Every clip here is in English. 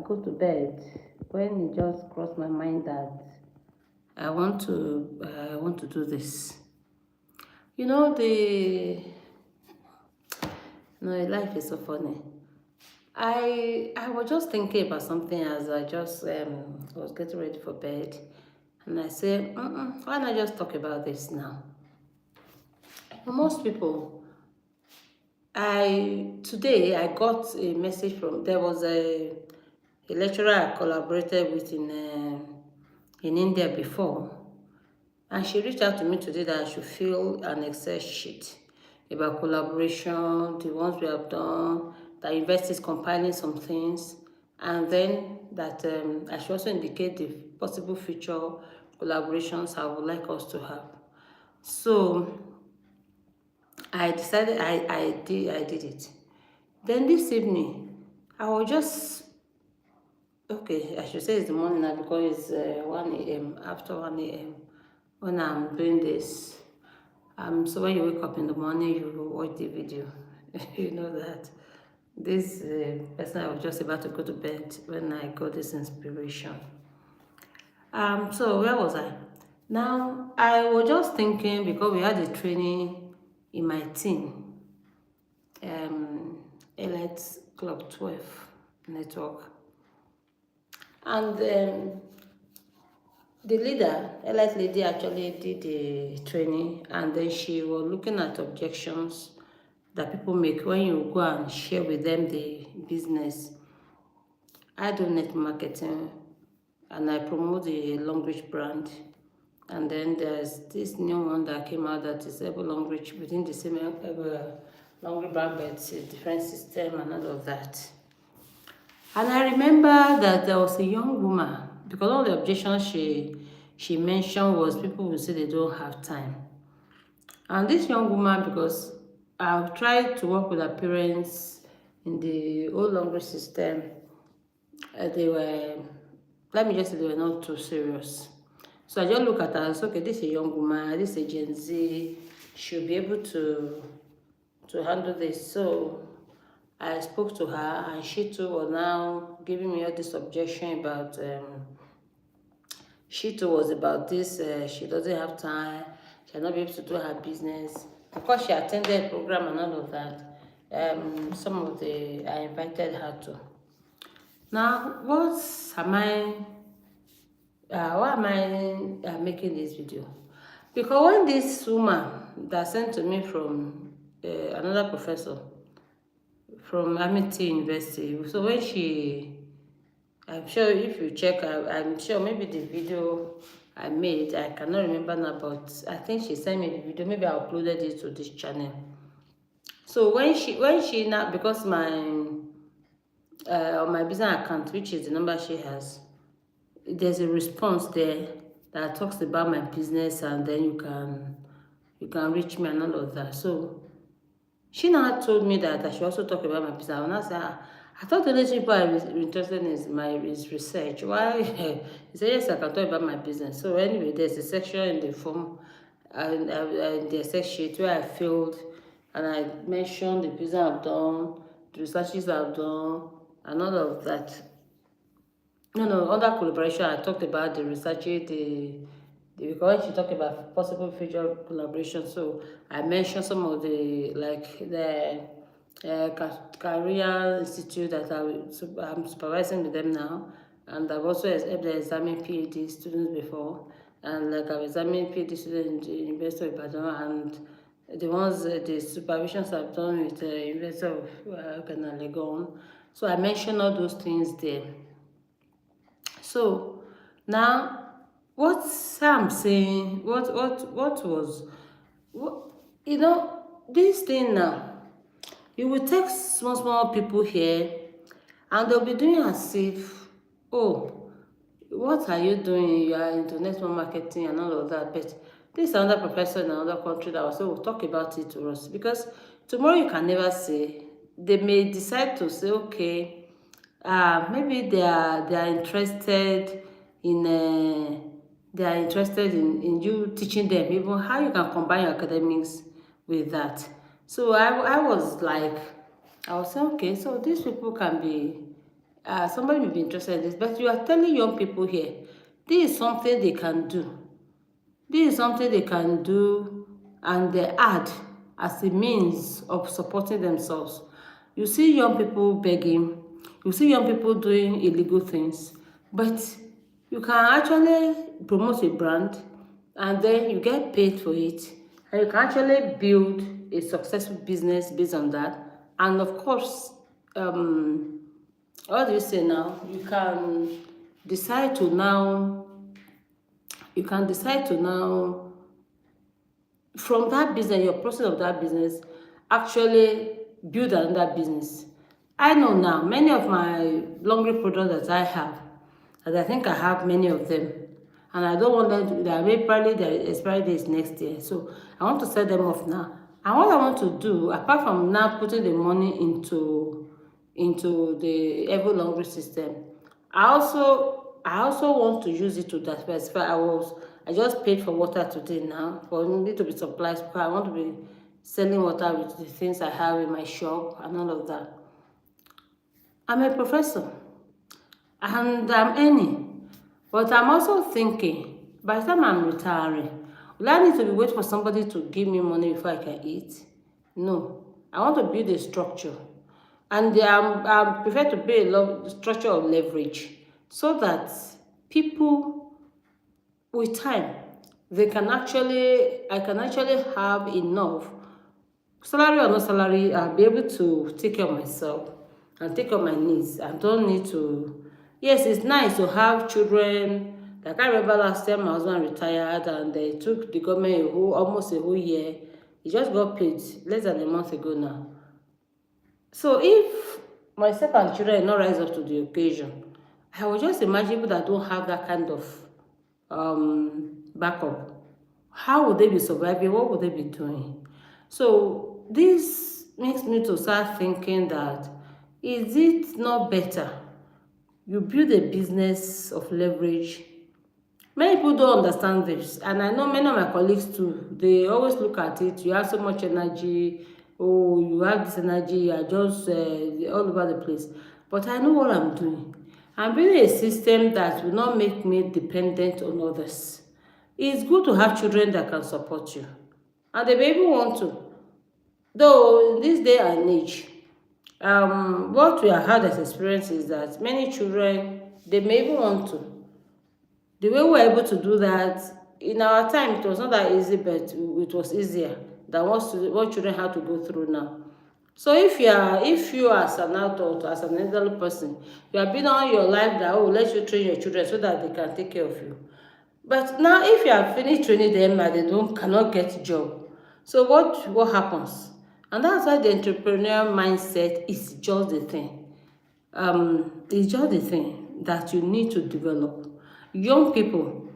go to bed when it just crossed my mind that I want to do this. You know, life is so funny. I was just thinking about something as I just was getting ready for bed, and I said, why not just talk about this now? For most people, I got a message from there was a lecturer I collaborated with in India before, and she reached out to me today that I should fill an Excel sheet about collaboration, the ones we have done, that university is compiling some things, and then that I should also indicate the possible future collaborations I would like us to have. So I decided I did it. Then this evening, I was just okay. I should say it's the morning now because it's 1 a.m. After 1 a.m. when I'm doing this. So when you wake up in the morning, you watch the video. You know that this person I was just about to go to bed when I got this inspiration. So where was I? Now I was just thinking because we had a training in my team, Elite Club 12 network, and the leader, Elite lady, actually did the training, and then she was looking at objections that people make when you go and share with them the business. I do net marketing and I promote the Longreach brand. And then there's this new one that came out that is Ever Longreach within the same Ever Longreach brand, but it's a different system and all of that. And I remember that there was a young woman, because all the objections she mentioned was people will say they don't have time. And this young woman, because I've tried to work with her parents in the old language system, they were, let me just say, they were not too serious. So I just look at her and say, okay, this is a young woman, this is a Gen Z, she'll be able to handle this. So I spoke to her, and she too was now giving me all this objection about, she too was about this, she doesn't have time, she'll not be able to do her business. Of course, she attended program and all of that. Some of I invited her to. Now, why am I making this video? Because when this woman that sent to me from another professor from Amity University, so when I'm sure if you check, I'm sure maybe the video I made, I cannot remember now, but I think she sent me the video, maybe I uploaded it to this channel. So when she now, because on my business account, which is the number she has, there's a response there that talks about my business, and then you can reach me and all of that. So she now told me that I should also talk about my business. And I said, I thought the only people I was interested in is research. Why? He said, yes, I can talk about my business. So anyway, there's a section in the form, and the Excel sheet where I filled, and I mentioned the business I've done, the researches I've done, and all of that. No, under collaboration, I talked about the research, because when she talked about possible future collaboration, so I mentioned some of the career institute that I'm supervising with them now, and I've also helped them examine PhD students before, and like I've examined PhD students in the University of Ibadan, and the supervisions I've done with the University of Ghana Legon. So I mentioned all those things there. So now, what I'm saying, what, this thing now, you will take small people here, and they'll be doing as if, oh, what are you doing? You are into network marketing and all of that. But this is another professor in another country that will say, oh, talk about it to us. Because tomorrow you can never say. They may decide to say, okay, maybe they are interested in you teaching them even how you can combine your academics with that. So I was like, I was saying, okay, so these people can be somebody may be interested in this, but you are telling young people here, this is something they can do. This is something they can do, and they add as a means of supporting themselves. You see young people begging, you see young people doing illegal things, but you can actually promote a brand and then you get paid for it, and you can actually build a successful business based on that. And of course, what do you say now? Decide to now, you can decide to now, from that business, your process of that business, actually build another business. I know now many of my laundry products that I have, and I think I have many of them, and I don't want them to, that maybe probably the expiry date is next year. So I want to sell them off now. And what I want to do, apart from now putting the money into the Evo laundry system, I also want to use it to diversify. I just paid for water today now for me to be supplies, because I want to be selling water with the things I have in my shop and all of that. I'm a professor and I'm earning, but I'm also thinking, by the time I'm retiring, will I need to be waiting for somebody to give me money before I can eat? No, I want to build a structure, and I prefer to build a structure of leverage, so that people, with time, I can actually have enough, salary or no salary, I'll be able to take care of myself and take care of my needs. I don't need to. Yes, it's nice to have children. Like I remember last time my husband retired and they took the government almost a whole year. He just got paid less than a month ago now. So if myself and children not rise up to the occasion, I would just imagine people that don't have that kind of backup. How would they be surviving? What would they be doing? So this makes me to start thinking that, is it not better you build a business of leverage? Many people don't understand this, and I know many of my colleagues too. They always look at it. You have so much energy. Oh, you have this energy. You are just all over the place. But I know what I'm doing. I'm building a system that will not make me dependent on others. It's good to have children that can support you, and they may even want to. Though in this day and age, what we have had as experience is that many children, they may even want to. The way we were able to do that in our time, it was not that easy, but it was easier than what children have to go through now. So if you as an adult, as an elderly person, you are building on your life that, oh, let you train your children so that they can take care of you. But now if you have finished training them and they cannot get a job, so what happens? And that's why the entrepreneurial mindset is just the thing. It's just the thing that you need to develop. Young people,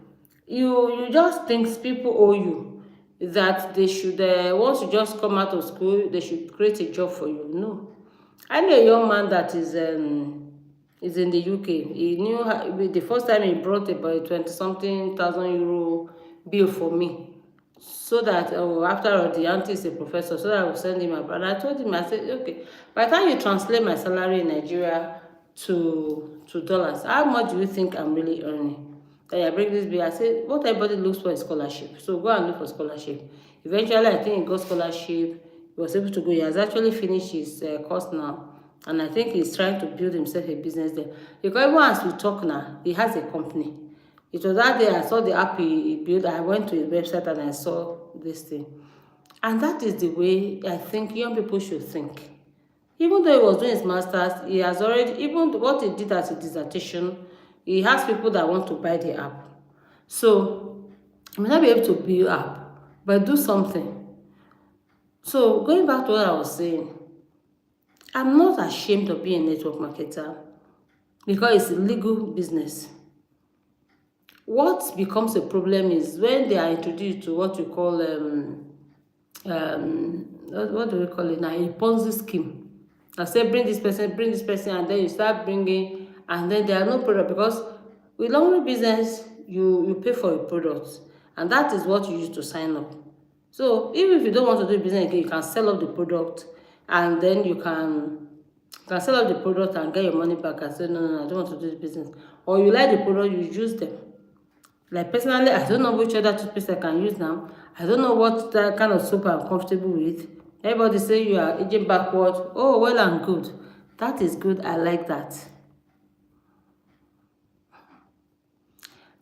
you just think people owe you, that they should, once you just come out of school, they should create a job for you. No. I know a young man that is in the UK. He knew the first time he brought about 20-something thousand euro bill for me, so that after all, the auntie is a professor, so that I will send him abroad. And I told him, I said, okay, by the time you translate my salary in Nigeria to dollars, how much do you think I'm really earning? Then I bring this bill. I said, what everybody looks for is scholarship. So go and look for scholarship. Eventually, I think he got scholarship. He was able to go. He has actually finished his course now. And I think he's trying to build himself a business there. Because even as we talk now, he has a company. It was that day I saw the app he built. I went to his website and I saw this thing. And that is the way I think young people should think. Even though he was doing his master's, he has already, even what he did as a dissertation, he has people that want to buy the app. So you may not be able to build app, but do something. So going back to what I was saying, I'm not ashamed of being a network marketer because it's a legal business. What becomes a problem is when they are introduced to what you call what do we call it now, a Ponzi scheme. I say bring this person, and then you start bringing, and then there are no product, because with laundry business you pay for a product, and that is what you use to sign up. So even if you don't want to do business again, you can sell off the product, and then you can can sell off the product and get your money back and say, no, no, no, I don't want to do this business. Or you like the product, you use them. Like personally, I don't know which other toothpaste I can use now. I don't know what that kind of soap I'm comfortable with. Everybody say you are aging backward. Oh, well and good. That is good. I like that.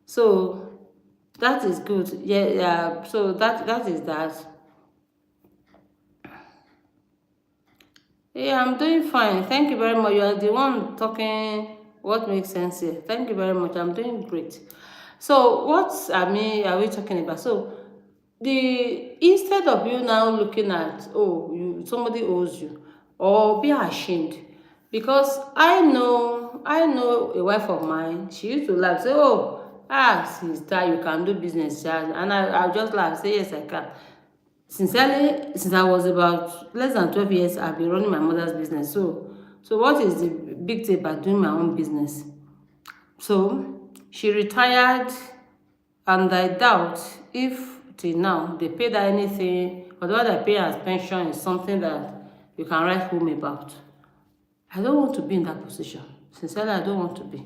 So that is good. Yeah, yeah. So that is that. Yeah, I'm doing fine. Thank you very much. You are the one talking what makes sense here. Thank you very much. I'm doing great. So what are we talking about? So the instead of you now looking at, oh, you somebody owes you, or be ashamed, because I know a wife of mine, she used to laugh, say, oh, sister, you can do business, and I'll just laugh, say, yes, I can. Sincerely, since I was about less than 12 years, I've been running my mother's business. So what is the big thing about doing my own business? So she retired, and I doubt if till now they paid her anything, or what they pay as pension is something that you can write home about. I don't want to be in that position. Sincerely, I don't want to be.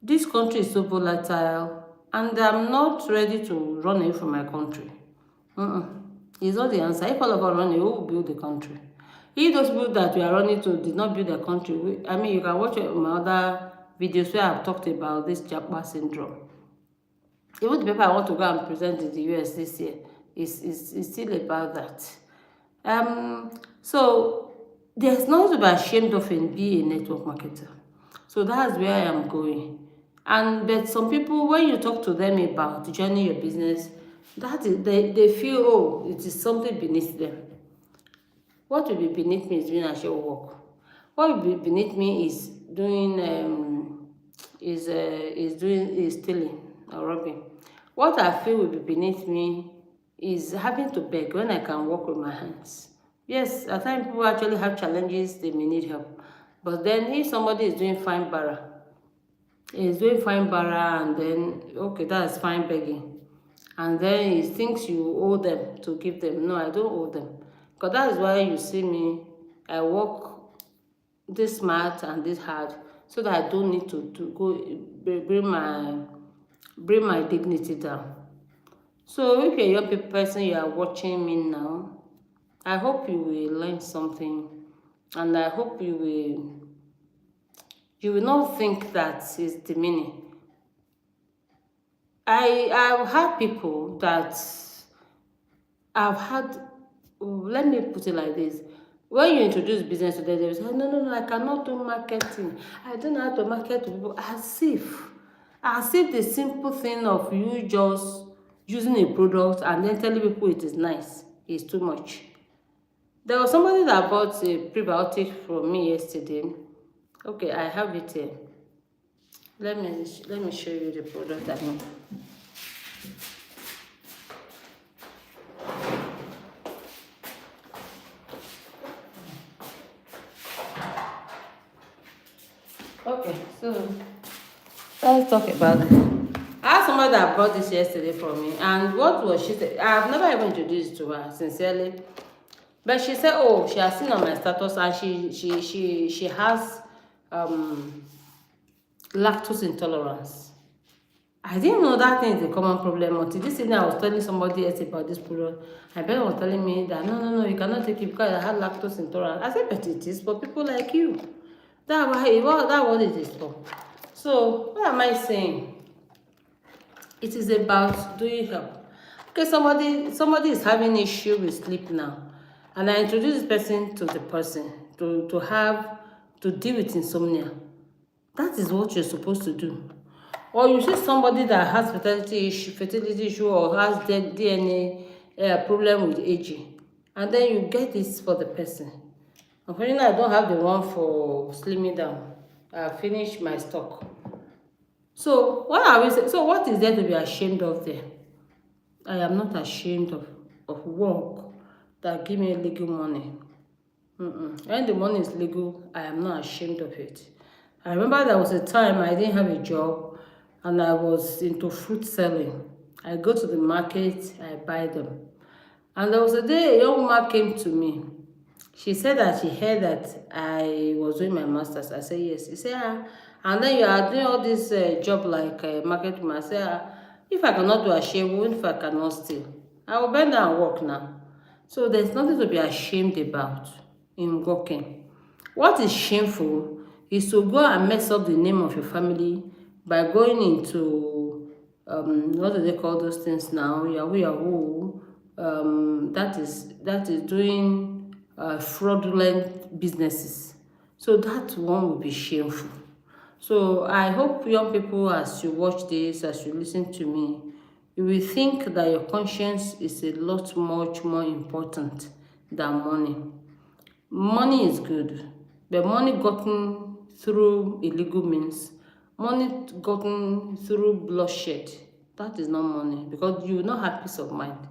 This country is so volatile, and I'm not ready to run away from my country. It's not the answer. If all of us run away, who will build the country? If those people that we are running to did not build the country, I mean, you can watch my other videos where I've talked about this Japa syndrome. Even the paper I want to go and present in the US this year is still about that. So there's nothing to be ashamed of in being a network marketer. So that's where I am going. But some people, when you talk to them about joining your business, that is they feel, oh, it is something beneath them. What will be beneath me is doing actual work. What will be beneath me is doing is stealing or robbing. What I feel will be beneath me is having to beg when I can work with my hands. Yes, at times people actually have challenges, they may need help. But then if somebody is doing fine bara, and then okay, that's fine begging. And then he thinks you owe them to give them. No, I don't owe them. Because that is why you see me, I work this smart and this hard so that I don't need to go bring my dignity down. So if you're a young person, you are watching me now, I hope you will learn something, and I hope you will not think that it's demeaning. I've had people that I've had, let me put it like this. When you introduce business to them, they will say, no, no, no, I cannot do marketing. I don't know how to market to people. As if the simple thing of you just using a product and then telling people it is nice is too much. There was somebody that bought a prebiotic from me yesterday. Okay, I have it here. Let me show you the product I mean. Okay, so let's talk about it. I had somebody that bought this yesterday for me, and what was she say? I've never even introduced it to her, sincerely. But she said, oh, she has seen on my status, and she has lactose intolerance. I didn't know that thing is a common problem until this evening I was telling somebody else about this product. And Ben was telling me that no, no, no, you cannot take it because I had lactose intolerance. I said, but it is for people like you. That's what it is for. So what am I saying? It is about doing help. Okay, somebody is having issue with sleep now, and I introduce this person to the person to deal with insomnia. That is what you're supposed to do. Or you see somebody that has fertility issue or has DNA problem with aging, and then you get this for the person. Unfortunately, I don't have the one for slimming down. I finished my stock. So what are we saying? So what is there to be ashamed of there? I am not ashamed of work that give me legal money. When the money is legal, I am not ashamed of it. I remember there was a time I didn't have a job and I was into fruit selling. I go to the market, I buy them. And there was a day a young woman came to me. She said that she heard that I was doing my master's. I said yes. She said, and then you are doing all this job like market woman. I said, if I cannot do a shame, even if I cannot steal, I will bend down and work now. So there's nothing to be ashamed about in working. What is shameful is to go and mess up the name of your family by going into what do they call those things now? Yahoo Yahoo. That is doing fraudulent businesses. So that one will be shameful. So I hope young people, as you watch this, as you listen to me, you will think that your conscience is a lot much more important than money. Money is good, but money gotten through illegal means, money gotten through bloodshed, that is not money, because you will not have peace of mind.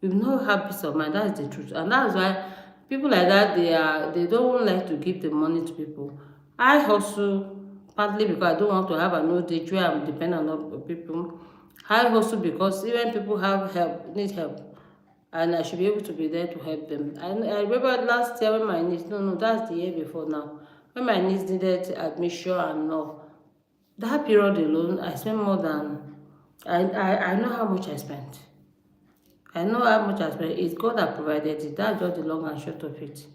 You will not have peace of mind. That's the truth, and that's why people like that, they don't like to give the money to people. I hustle partly because I don't want to have an old age where I'm dependent on people. I hustle because even people have help, need help, and I should be able to be there to help them. And I remember last year when my niece, no, that's the year before now, when my niece needed admission and all, that period alone, I spent more than, I know how much I spent. I know how much I spent. It's God that provided it. That's just the long and short of it.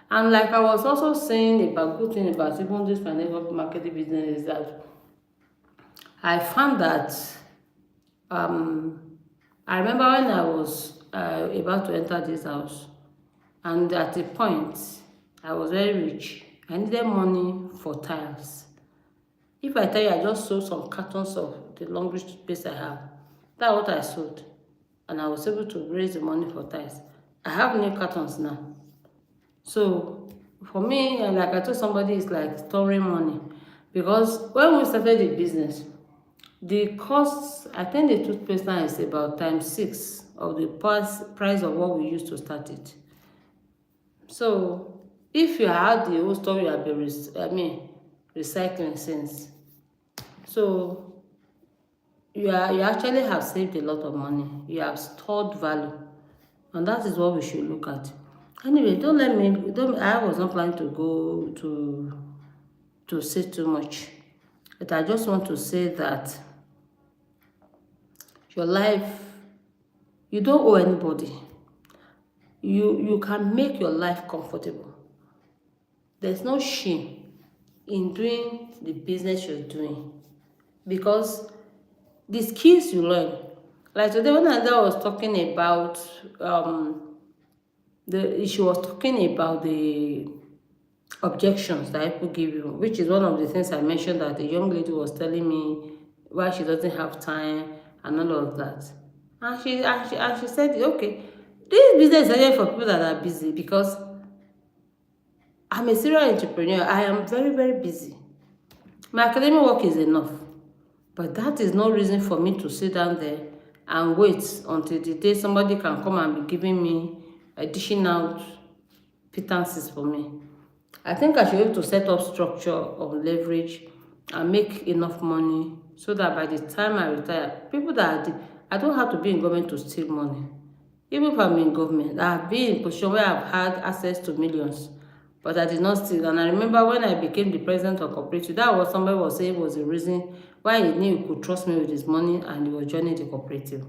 And like I was also saying about good thing about even this financial marketing business is that I found that I remember when I was about to enter this house, and at a point, I was very rich. I needed money for tiles. If I tell you, I just sold some cartons of the longest toothpaste I have. That's what I sold. And I was able to raise the money for tiles. I have new cartons now. So for me, like I told somebody, it's like storing money. Because when we started the business, the cost, I think the toothpaste now is about times 6 of the price of what we used to start it. So if you had the whole story, you have been recycling since. So you actually have saved a lot of money. You have stored value, and that is what we should look at. Anyway, don't let me. Don't. I was not planning to go to say too much, but I just want to say that your life, you don't owe anybody. You can make your life comfortable. There's no shame in doing the business you're doing, because the skills you learn, like today when I was talking about she was talking about the objections that people give you, which is one of the things I mentioned, that the young lady was telling me why she doesn't have time and all of that. And she said, okay, this business is actually for people that are busy, because I'm a serial entrepreneur. I am very, very busy. My academic work is enough, but that is no reason for me to sit down there and wait until the day somebody can come and be giving me, dishing out pittances for me. I think I should be able to set up structure of leverage and make enough money so that by the time I retire, people that I don't have to be in government to steal money. Even if I'm in government, I have been in a position where I've had access to millions, but I did not steal. And I remember when I became the president of cooperative, that was somebody was saying was the reason why he knew he could trust me with his money and he was joining the cooperative.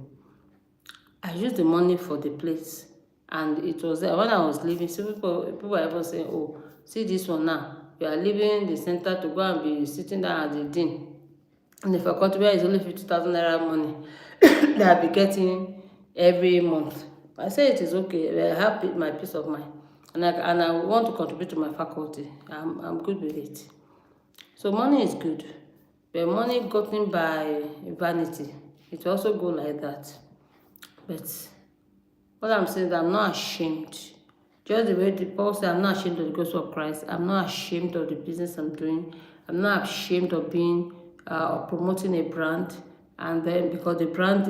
I used the money for the place, and it was there when I was leaving. So people were even saying, "Oh, see this one now. You are leaving the center to go and be sitting down as the dean in the faculty where it's only 50,000 naira money that I'll be getting every month." I say it is okay. I have my peace of mind, and I want to contribute to my faculty. I'm good with it. So money is good, but money gotten by vanity, it also go like that. But what I'm saying is I'm not ashamed. Just the way the Paul said, I'm not ashamed of the gospel of Christ. I'm not ashamed of the business I'm doing. I'm not ashamed of being promoting a brand. And then because the brand,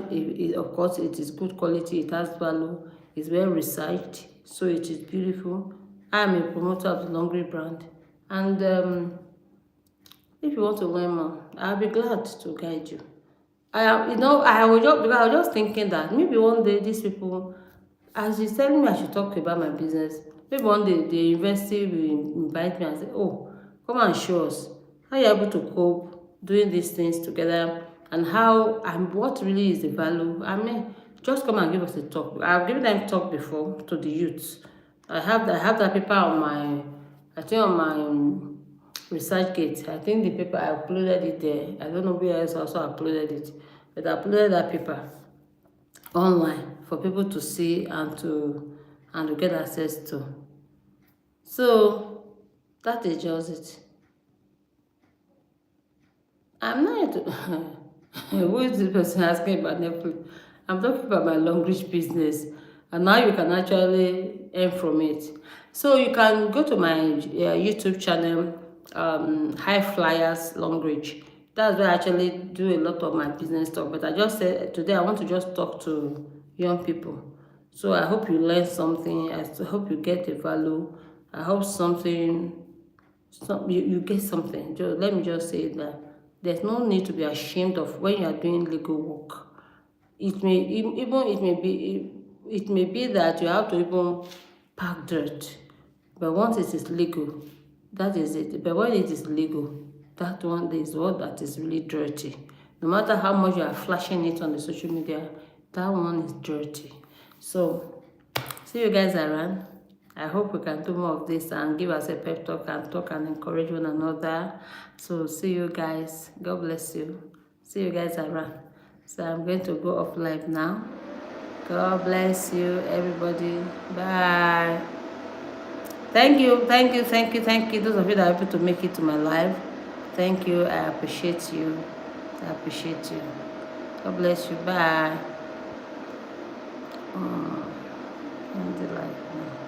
of course, it is good quality, it has value, it's well researched, so it is beautiful. I am a promoter of the Laundry brand. And if you want to learn more, I'll be glad to guide you. I was just because I was just thinking that maybe one day these people, as she's telling me I should talk about my business, Maybe one day the university will invite me and say, oh, come and show us how you're able to cope doing these things together, and how and what really is the value. I mean, just come and give us a talk. I've given them talk before to the youths. I have that paper on my, I think on my ResearchGate. I think the paper I uploaded it there. I don't know where else also uploaded it, but I uploaded that paper online for people to see and to get access to. So that is just it. I'm not who is this person asking about Netflix? I'm talking about my long reach business, and now you can actually earn from it. So you can go to my YouTube channel, High Flyers Long Reach. That's where I actually do a lot of my business stuff. But I just said today I want to just talk to young people. So I hope you learn something. Hope you get a value. I hope you get something. Just let me just say that there's no need to be ashamed of when you are doing legal work. It may be that you have to even pack dirt, but once it is legal, that is it. But when it is legal, that one is what that is really dirty. No matter how much you are flashing it on the social media, that one is dirty. So see you guys around. I hope we can do more of this and give us a pep talk and encourage one another. So see you guys. God bless you. See you guys around. So I'm going to go off live now. God bless you, everybody. Bye. Thank you, thank you, thank you, thank you. Those of you that are able to make it to my live, thank you. I appreciate you. I appreciate you. God bless you. Bye. End the live now.